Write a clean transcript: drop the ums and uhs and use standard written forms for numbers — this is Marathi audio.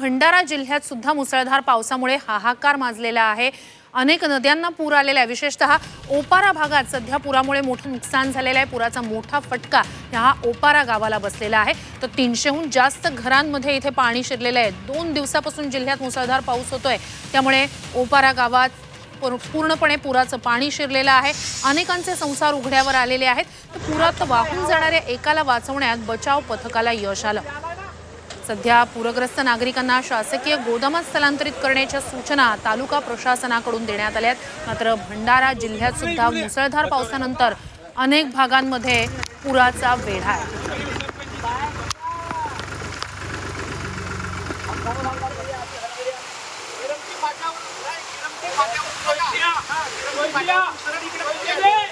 भंडारा जिल्ह्यात सुद्धा मुसळधार पावसामुळे हाहाकार माजलेला आहे। अनेक नद्यांना पूर आलेला आहे। विशेषतः ओपारा भागात सध्या पुरामुळे मोठं नुकसान झालेलं आहे। पुराचा मोठा फटका ह्या ओपारा गावाला बसलेला आहे। तर 300हून जास्त घरांमध्ये इथे पाणी शिरलेलं आहे। 2 दिवसापासून जिल्ह्यात मुसळधार पाऊस होतोय, त्यामुळे ओपारा गावात पूर्णपणे पुराचं पाणी शिरलेलं आहे। अनेकांचे संसार उघड्यावर आलेले आहेत। तर पुरात वाहून जाणाऱ्या एकाला वाचवण्यात बचाव पथकाला यश आलं। सध्या पूरग्रस्त नागरिकांना शासकीय गोदामात स्थलांतरित करण्याच्या सूचना तालुका प्रशासनाकडून देण्यात आल्या आहेत। मात्र भंडारा जिल्ह्यात सुद्धा मुसळधार पावसानंतर अनेक भागांमध्ये पुराचा वेढा आहे। सरळ इकडे